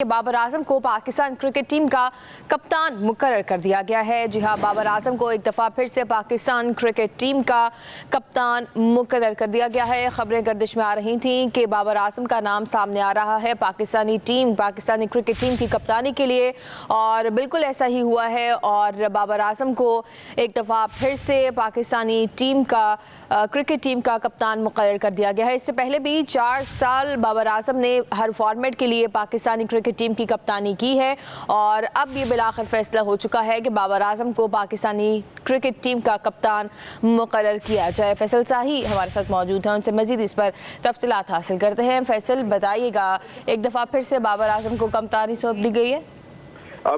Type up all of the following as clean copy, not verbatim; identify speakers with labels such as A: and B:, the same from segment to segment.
A: बाबर आजम को Pakistan cricket team का कप्तान मुकर्रर कर दिया गया है। जी हां, बाबर आजम को एक दफ़ा फिर से पाकिस्तान क्रिकेट टीम का कप्तान मुकर्रर कर दिया गया है। खबरें गर्दिश में आ रही थीं कि बाबर आजम का नाम सामने आ रहा है पाकिस्तानी क्रिकेट टीम की कप्तानी के लिए, और बिल्कुल ऐसा ही हुआ है। और बाबर आजम को एक दफ़ा फिर से पाकिस्तानी क्रिकेट टीम का कप्तान मुकर्रर कर दिया गया है। इससे पहले भी 4 साल बाबर आजम ने हर फॉर्मेट के लिए पाकिस्तानी क्रिकेट टीम की कप्तानी की है, और अब ये बिलाखिर फैसला हो चुका है कि बाबर आजम को पाकिस्तानी क्रिकेट टीम का कप्तान मुकर्रर किया जाए। फैसल शाही हमारे साथ मौजूद हैं, उनसे मजीद इस पर तफसीलात हासिल करते हैं। फैसल, बताइएगा, एक दफ़ा फिर से बाबर आजम को कप्तानी सौंप दी गई है?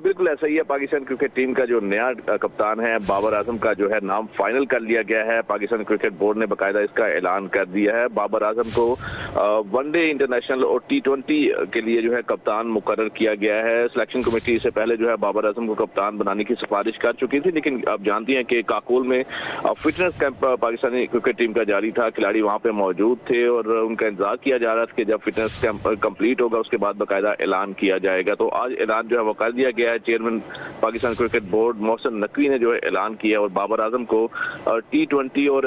B: बिल्कुल ऐसा ही है। पाकिस्तान क्रिकेट टीम का जो नया कप्तान है बाबर आजम का जो है नाम फाइनल कर लिया गया है। पाकिस्तान क्रिकेट बोर्ड ने बाकायदा इसका ऐलान कर दिया है। बाबर आजम को वनडे इंटरनेशनल और T20 के लिए जो है कप्तान मुकर्रर किया गया है। सिलेक्शन कमेटी से पहले जो है बाबर आजम को कप्तान बनाने की सिफारिश कर चुकी थी, लेकिन आप जानती हैं कि काकोल में fitness camp Pakistani cricket team का जारी था। खिलाड़ी वहाँ पे मौजूद थे और उनका इंतजार किया जा रहा था कि जब फिटनेस कैंप कंप्लीट होगा उसके बाद बाकायदा ऐलान किया जाएगा। तो आज ऐलान जो है वो कर दिया गया है। Chairman Pakistan cricket board Mohsin Naqvi ने जो है ऐलान किया और बाबर आजम को T20 और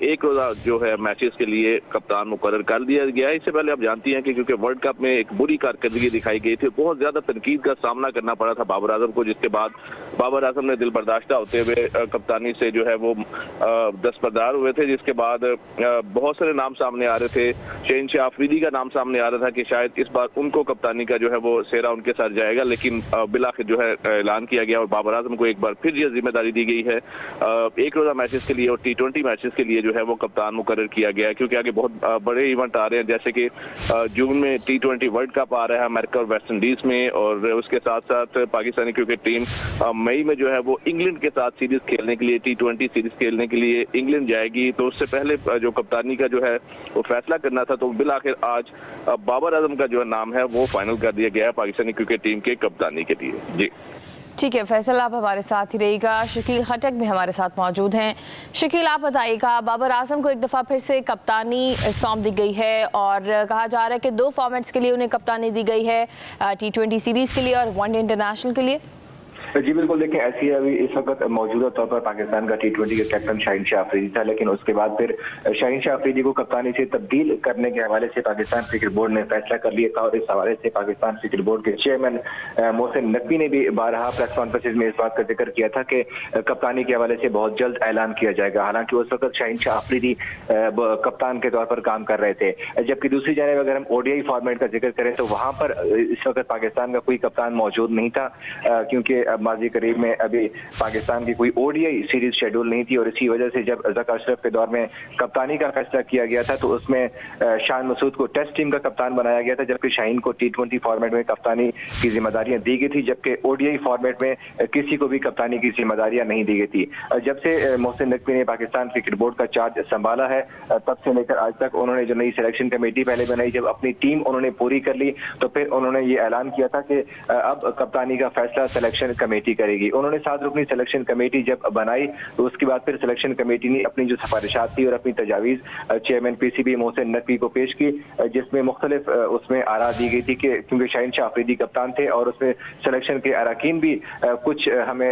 B: एक रोजा जो है मैचेस के लिए कप्तान मुकर्रर कर दिया गया है। इससे पहले आप जानती हैं कि क्योंकि वर्ल्ड कप में एक बुरी कारकर्दगी दिखाई गई थी, बहुत ज्यादा तनकीद का सामना करना पड़ा था बाबर आजम को, जिसके बाद बाबर आजम ने दिल बर्दाश्त होते हुए कप्तानी से जो है वो दस्तबरदार हुए थे। जिसके बाद बहुत सारे नाम सामने आ रहे थे। शहनशाह अफरीदी का नाम सामने आ रहा था कि शायद इस बार उनको कप्तानी का जो है वो सेहरा उनके साथ जाएगा, लेकिन बिलाखिर जो है ऐलान किया गया और बाबर आजम को एक बार फिर ये जिम्मेदारी दी गई है। एक रोजा मैचेस के लिए और T20 मैचेस के लिए जो है वो कप्तान मुकर्रर किया गया है, क्योंकि आगे बहुत बड़े इवेंट आ रहे हैं, जैसे कि जून में T20 वर्ल्ड कप आ रहा है अमेरिका और वेस्ट इंडीज में, और उसके साथ साथ पाकिस्तानी क्रिकेट टीम मई में जो है वो इंग्लैंड के साथ सीरीज खेलने के लिए T20 सीरीज खेलने के लिए इंग्लैंड जाएगी। तो उससे पहले जो कप्तानी का जो है वो फैसला करना था, तो बिलाखिर आज बाबर आजम का जो है नाम है वो फाइनल कर दिया गया है पाकिस्तानी क्रिकेट टीम के कप्तानी के लिए। जी
A: ठीक है फैसल, आप हमारे साथ ही रहिएगा। शकील खटक भी हमारे साथ मौजूद हैं। शकील, आप बताइएगा, बाबर आजम को एक दफ़ा फिर से कप्तानी सौंप दी गई है और कहा जा रहा है कि 2 फॉर्मेट्स के लिए उन्हें कप्तानी दी गई है, T20 सीरीज़ के लिए और वनडे इंटरनेशनल के लिए।
C: जी बिल्कुल, देखिए ऐसी अभी इस वक्त मौजूदा तौर पर पाकिस्तान का T20 का कैप्टन शहनशाह अफरीदी था, लेकिन उसके बाद फिर शहनशाह अफरीदी को कप्तानी से तब्दील करने के हवाले से पाकिस्तान क्रिकेट बोर्ड ने फैसला कर लिया था। और इस हवाले से पाकिस्तान क्रिकेट बोर्ड के चेयरमैन मोहसिन नकवी ने भी बारहा प्रेस कॉन्फ्रेंस में इस बात का जिक्र किया था कि कप्तानी के हवाले से बहुत जल्द ऐलान किया जाएगा। हालांकि उस वक्त शहनशाह अफरीदी कप्तान के तौर पर काम कर रहे थे, जबकि दूसरी जानब अगर हम ODI फॉर्मेट का जिक्र करें तो वहां पर इस वक्त पाकिस्तान का कोई कप्तान मौजूद नहीं था, क्योंकि माजी करीब में अभी पाकिस्तान की कोई ODI सीरीज शेड्यूल नहीं थी। और इसी वजह से जब ज़का अशरफ के दौर में कप्तानी का फैसला किया गया था तो उसमें शान मसूद को टेस्ट टीम का कप्तान बनाया गया था, जबकि शाहीन को T20 फॉर्मेट में कप्तानी की जिम्मेदारियां दी गई थी, जबकि ODI फॉर्मेट में किसी को भी कप्तानी की जिम्मेदारियां नहीं दी गई थी। जब से मोहसिन नकवी ने पाकिस्तान क्रिकेट बोर्ड का चार्ज संभाला है तब से लेकर आज तक उन्होंने जो नई सिलेक्शन कमेटी पहले बनाई, जब अपनी टीम उन्होंने पूरी कर ली तो फिर उन्होंने ये ऐलान किया था कि अब कप्तानी का फैसला सिलेक्शन कमेटी करेगी। उन्होंने 7 रुकनी सिलेक्शन कमेटी जब बनाई तो उसके बाद फिर सिलेक्शन कमेटी ने अपनी जो सिफारिशात थी और अपनी तजावीज़ चेयरमैन PCB मोहसिन नकवी को पेश की, जिसमें मुख्तलिफ उसमें आरा दी गई थी कि क्योंकि शहनशाह अफरीदी कप्तान थे और उसमें सिलेक्शन के अरकान भी कुछ हमें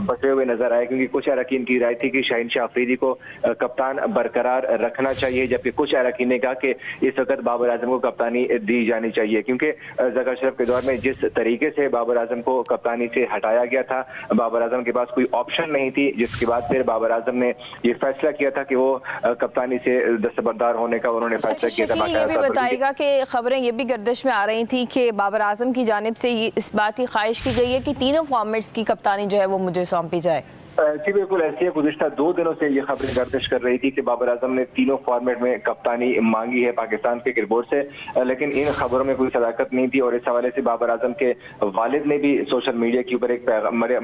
C: बचे हुए नजर आए, क्योंकि कुछ अरकान की राय थी कि शहनशाह अफरीदी को कप्तान बरकरार रखना चाहिए, जबकि कुछ अरकान ने कहा कि इस वक्त बाबर आजम को कप्तानी दी जानी चाहिए, क्योंकि ज़का अशरफ के दौर में जिस तरीके से बाबर आजम को कप्तानी से हटाया गया था, बाबर आजम के पास कोई ऑप्शन नहीं थी, जिसके बाद फिर बाबर आजम ने ये फैसला किया था कि वो कप्तानी से दस्तबरदार होने का उन्होंने फैसला किया था।
A: ये भी बताइएगा कि खबरें ये भी गर्दिश में आ रही थी कि बाबर आजम की जानिब से इस बात की ख्वाहिश की गई है कि तीनों फॉर्मेट्स की कप्तानी जो है वो मुझे सौंपी जाए।
C: जी बिल्कुल ऐसी है। गुज़िश्ता 2 दिनों से ये खबरें गर्दिश कर रही थी कि बाबर आजम ने तीनों फॉर्मेट में कप्तानी मांगी है पाकिस्तान क्रिकेट बोर्ड से, लेकिन इन खबरों में कोई सदाकत नहीं थी। और इस हवाले से बाबर आजम के वालिद ने भी सोशल मीडिया के ऊपर एक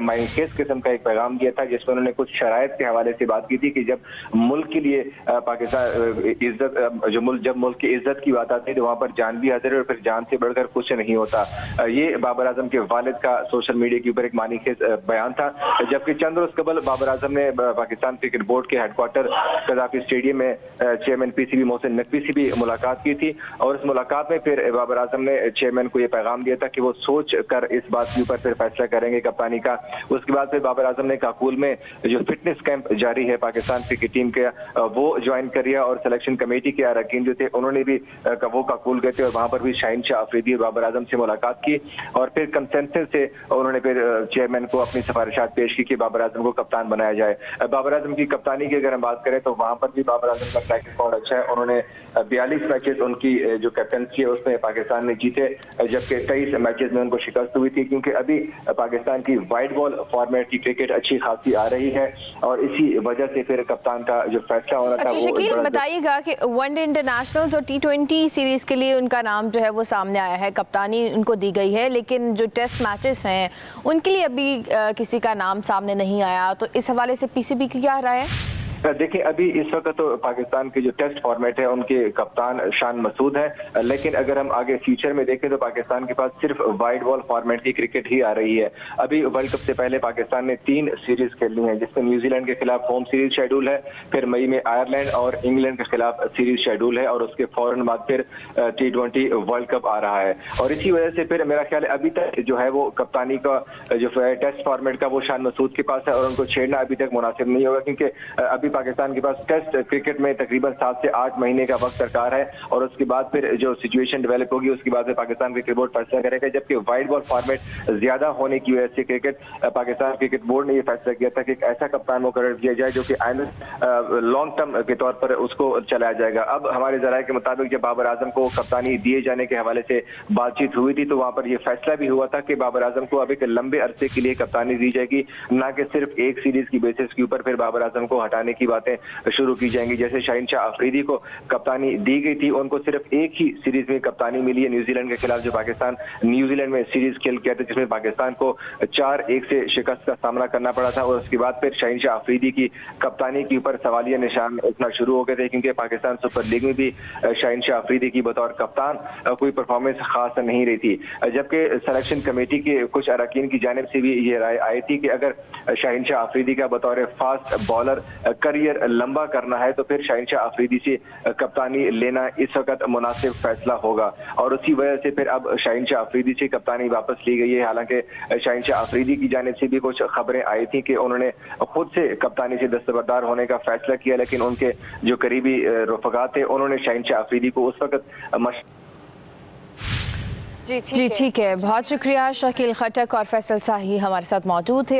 C: मायूस किस्म का एक पैगाम दिया था, जिसमें उन्होंने कुछ शराइत के हवाले से बात की थी कि जब मुल्क के लिए पाकिस्तान इज्जत जब मुल्क की इज्जत की बात आती है तो वहाँ पर जान भी हाजिर है और फिर जान से बढ़कर कुछ नहीं होता। ये बाबर आजम के वालिद का सोशल मीडिया के ऊपर एक मायूस बयान था, जबकि चंद रोज कबल बाबर आजम ने पाकिस्तान क्रिकेट बोर्ड के हेडक्वार्टर कज़ाफी स्टेडियम में चेयरमैन पीसीबी मोहसिन नकवी से भी मुलाकात की थी और इस मुलाकात में फिर बाबर आजम ने चेयरमैन को ये पैगाम दिया था कि वो सोच कर इस बात के ऊपर फिर फैसला करेंगे कप्तानी का। उसके बाद फिर बाबर आजम ने काकुल में जो फिटनेस कैंप जारी है पाकिस्तान क्रिकेट टीम के वो ज्वाइन कर लिया और सिलेक्शन कमेटी के अरकान जो थे उन्होंने भी वो काकुल गए थे और वहां पर भी शाहीन शाह अफरीदी और बाबर आजम से मुलाकात की और फिर कंसेंसस से उन्होंने फिर चेयरमैन को अपनी सिफारिशात पेश की कि बाबर आजम को कप्तान बनाया जाए। बाबर आजम की कप्तानी की अगर हम बात करें तो वहां पर भी बाबर आजम का ट्रैक रिकॉर्ड अच्छा है। उन्होंने 42 मैचेस उनकी जो कैप्टनसी है उसमें पाकिस्तान ने जीते, जबकि 23 मैचेस में उनको शिकस्त हुई थी क्योंकि अभी पाकिस्तान की वाइड बॉल फॉर्मेट की क्रिकेट अच्छी खासी आ रही है और इसी वजह से फिर कप्तान का जो फैसला होना था।
A: अच्छा शकील, बताइएगा कि वनडे इंटरनेशनल्स और T20 सीरीज के लिए उनका नाम जो है वो सामने आया है, कप्तानी उनको दी गई है, लेकिन जो टेस्ट मैचेस हैं उनके लिए अभी किसी का नाम सामने नहीं आया, तो इस हवाले से पीसीबी की क्या राय है?
C: देखिए अभी इस वक्त तो पाकिस्तान के जो टेस्ट फॉर्मेट है उनके कप्तान शान मसूद है, लेकिन अगर हम आगे फ्यूचर में देखें तो पाकिस्तान के पास सिर्फ वाइड बॉल फॉर्मेट की क्रिकेट ही आ रही है। अभी वर्ल्ड कप से पहले पाकिस्तान ने 3 सीरीज खेलनी है जिसमें न्यूजीलैंड के खिलाफ होम सीरीज शेड्यूल है, फिर मई में आयरलैंड और इंग्लैंड के खिलाफ सीरीज शेड्यूल है और उसके फौरन बाद फिर T20 वर्ल्ड कप आ रहा है और इसी वजह से फिर मेरा ख्याल है अभी तक जो है वो कप्तानी का जो टेस्ट फॉर्मेट का वो शान मसूद के पास है और उनको छेड़ना अभी तक मुनासिब नहीं होगा क्योंकि अभी पाकिस्तान के पास टेस्ट क्रिकेट में तकरीबन 7 से 8 महीने का वक्त दरकार है और उसके बाद फिर जो सिचुएशन डेवलप होगी उसके बाद पाकिस्तान क्रिकेट बोर्ड फैसला करेगा, जबकि वाइड बॉल फॉर्मेट ज्यादा होने की वजह से क्रिकेट पाकिस्तान क्रिकेट बोर्ड ने यह फैसला किया था कि एक ऐसा कप्तान मुकर्रर किया जाए जो कि लॉन्ग टर्म के तौर पर उसको चलाया जाएगा। अब हमारे जराये के मुताबिक जब बाबर आजम को कप्तानी दिए जाने के हवाले से बातचीत हुई थी तो वहां पर यह फैसला भी हुआ था कि बाबर आजम को अब एक लंबे अरसे के लिए कप्तानी दी जाएगी, न कि सिर्फ एक सीरीज की बेसिस के ऊपर फिर बाबर आजम को हटाने की बातें शुरू की जाएंगी। जैसे शाहीन शाह अफरीदी को कप्तानी दी गई थी, उनको सिर्फ एक ही सीरीज में कप्तानी मिली है न्यूजीलैंड के खिलाफ, जो पाकिस्तान न्यूजीलैंड में सीरीज खेल गया था जिसमें पाकिस्तान को 4-1 से शिकस्त का सामना करना पड़ा था और उसके बाद फिर शाहीन शाह अफरीदी की कप्तानी के ऊपर सवालिया निशान उठना शुरू हो गए थे क्योंकि पाकिस्तान सुपर लीग में भी शाहीन शाह अफरीदी की बतौर कप्तान कोई परफॉर्मेंस खास नहीं रही थी, जबकि सिलेक्शन कमेटी के कुछ अरकान की जानिब से भी ये राय आई थी कि अगर शाहीन शाह अफरीदी का बतौर फास्ट बॉलर करियर लंबा करना है तो फिर शाहीन शाह अफरीदी से कप्तानी लेना इस वक्त मुनासिब फैसला होगा और उसी वजह से फिर अब शाहीन शाह अफरीदी से कप्तानी वापस ली गई है। हालांकि शाहीन शाह अफरीदी की जानिब से भी कुछ खबरें आई थी कि उन्होंने खुद से कप्तानी से दस्तबरदार होने का फैसला किया, लेकिन उनके जो करीबी रफका थे उन्होंने शाहीन शाह अफरीदी को उस वक्त
A: जी ठीक है, बहुत शुक्रिया। शकील खटक और फैसल शाही हमारे साथ मौजूद थे।